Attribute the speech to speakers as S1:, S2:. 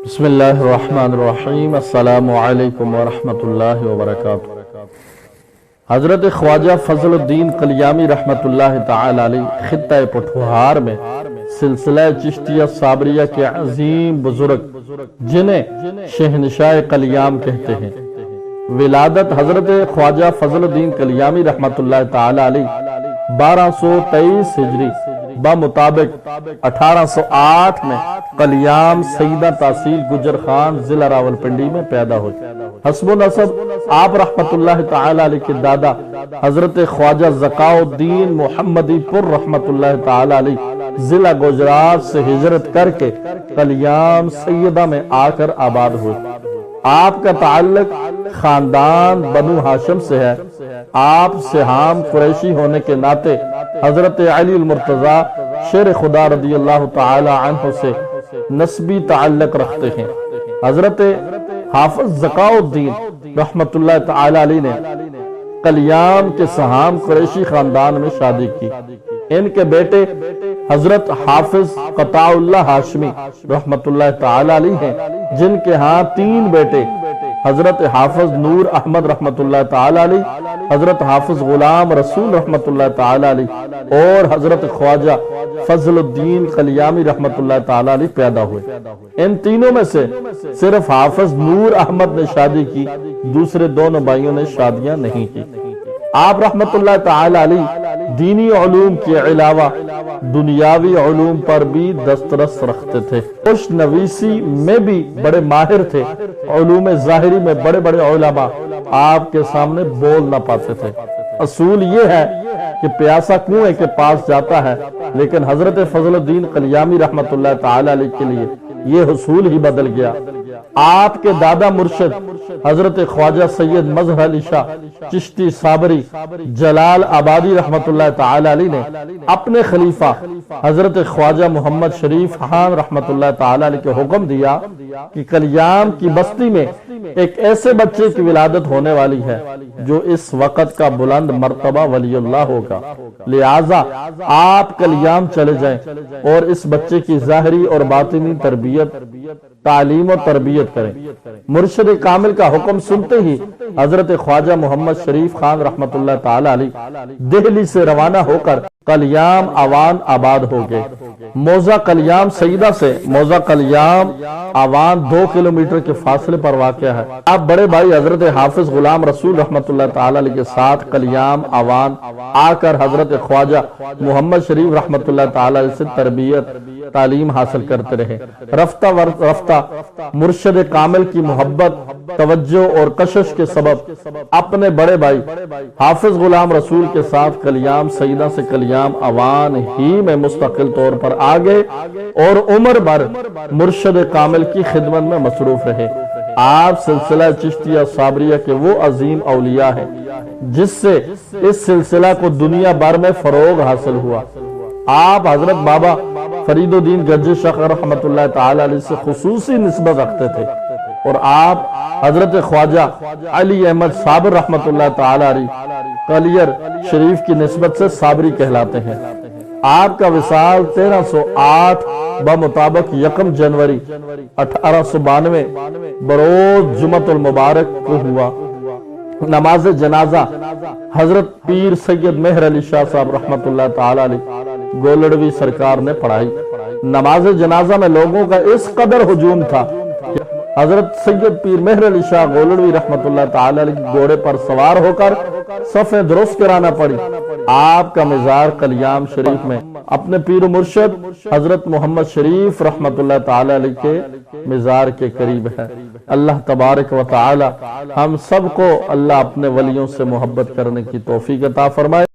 S1: بسم اللہ الرحمن الرحیم۔ السلام علیکم ورحمۃ اللہ وبرکاتہ۔ حضرت خواجہ فضل الدین قلیامی رحمۃ اللہ تعالی علیہ خطہ پٹھوہار میں سلسلہ چشتیہ صابریہ کے عظیم بزرگ جنہیں شہنشاہ قلیام کہتے ہیں، ولادت حضرت خواجہ فضل الدین قلیامی رحمۃ اللہ تعالی علیہ 1223 ہجری بمطابق 1808 میں قلیام سیدہ تحصیل گجر خان ضلع راولپنڈی میں پیدا ہوئی۔ حسب و نسب آپ رحمت اللہ تعالی علیہ کے دادا حضرت خواجہ ذکاء الدین محمدی پور رحمت اللہ تعالی علیہ ضلع گجرات سے ہجرت کر کے قلیام سیدہ میں آ کر آباد ہوئے۔ آپ کا تعلق خاندان بنو ہاشم سے ہے۔ آپ سہام قریشی ہونے کے ناطے حضرت علی المرتضی شیر خدا رضی اللہ تعالی عنہ سے نسبی تعلق رکھتے ہیں۔ حضرت حافظ ذکاء الدین رحمت اللہ تعالی علیہ نے قلیام کے سہام قریشی خاندان میں شادی کی۔ ان کے بیٹے حضرت حافظ قطاع اللہ ہاشمی رحمت اللہ تعالی علیہ ہیں، جن کے ہاں 3 بیٹے حضرت حافظ نور احمد رحمت اللہ تعالی علیہ، حضرت حافظ غلام رسول رحمت اللہ تعالی علیہ اور حضرت خواجہ فضل الدین قلیامی رحمت اللہ تعالی علیہ پیدا ہوئے۔ ان تینوں میں سے صرف حافظ نور احمد نے شادی کی، دوسرے دونوں بھائیوں نے شادیاں نہیں کی۔ آپ رحمت اللہ تعالی علیہ دینی علوم کے علاوہ دنیاوی علوم پر بھی دسترس رکھتے تھے۔ خوش نویسی میں بھی بڑے ماہر تھے۔ علوم ظاہری میں بڑے بڑے علماء آپ کے سامنے بول نہ پاتے تھے۔ اصول یہ ہے کہ پیاسا کنویں کے پاس جاتا ہے، لیکن حضرت فضل الدین قلیامی رحمت اللہ تعالی علیہ کے لیے یہ حصول ہی بدل گیا۔ آپ کے دادا مرشد حضرت خواجہ سید مظہر علی شاہ چشتی صابری جلال آبادی رحمت اللہ تعالی علیہ نے اپنے خلیفہ حضرت خواجہ محمد شریف خان رحمت اللہ تعالی علیہ کے حکم دیا کہ قلیام کی بستی میں ایک ایسے بچے کی ولادت ہونے والی ہے جو اس وقت کا بلند مرتبہ ولی اللہ ہوگا، لہٰذا آپ قلیام چلے جائیں اور اس بچے کی ظاہری اور باطنی تربیت، تعلیم و تربیت کریں۔ مرشد کامل کا حکم سنتے ہی حضرت خواجہ محمد شریف خان رحمت اللہ تعالی علیہ دہلی سے روانہ ہو کر قلیام آوان آباد ہو گئے۔ موضع قلیام سیدہ سے موضع قلیام آوان 2 کلومیٹر کے فاصلے پر واقع ہے۔ آپ بڑے بھائی حضرت حافظ غلام رسول رحمت اللہ تعالی علیہ کے ساتھ قلیام آوان آ کر حضرت خواجہ محمد شریف رحمت اللہ تعالی علیہ سے تربیت تعلیم حاصل کرتے رہے۔ رفتہ رفتہ مرشد کامل کی محبت، توجہ اور کشش کے سبب اپنے بڑے بھائی حافظ غلام رسول کے ساتھ قلیام سیدہ سے قلیام آوان ہی میں مستقل طور پر آگے اور عمر بھر مرشد کامل کی خدمت میں مصروف رہے۔ آپ سلسلہ چشتیہ صابریہ کے وہ عظیم اولیاء ہیں جس سے اس سلسلہ کو دنیا بھر میں فروغ حاصل ہوا۔ آپ حضرت بابا فرید الدین گنج شیخ رحمت اللہ تعالی علیہ سے خصوصی نسبت رکھتے تھے، اور آپ حضرت خواجہ علی احمد صابر رحمت اللہ تعالی علیہ کلیر شریف کی نسبت سے صابری کہلاتے ہیں۔ آپ کا وصال 1308 بمطابق 1 جنوری 1892 بروز جمعۃ المبارک کو ہوا۔ نماز جنازہ حضرت پیر سید مہر علی شاہ صاحب رحمت اللہ تعالی علیہ گولڑوی سرکار نے پڑھائی۔ نماز جنازہ میں لوگوں کا اس قدر ہجوم تھا کہ حضرت سید پیر مہر علی شاہ گولڑوی رحمت اللہ تعالی علیہ گھوڑے پر سوار ہو کر صفیں درست کرانا پڑی۔ آپ کا مزار قلیام شریف میں اپنے پیر و مرشد حضرت محمد شریف رحمت اللہ تعالی علیہ کے مزار کے قریب ہے۔ اللہ تبارک و تعالی ہم سب کو اللہ اپنے ولیوں سے محبت کرنے کی توفیق عطا فرمائے۔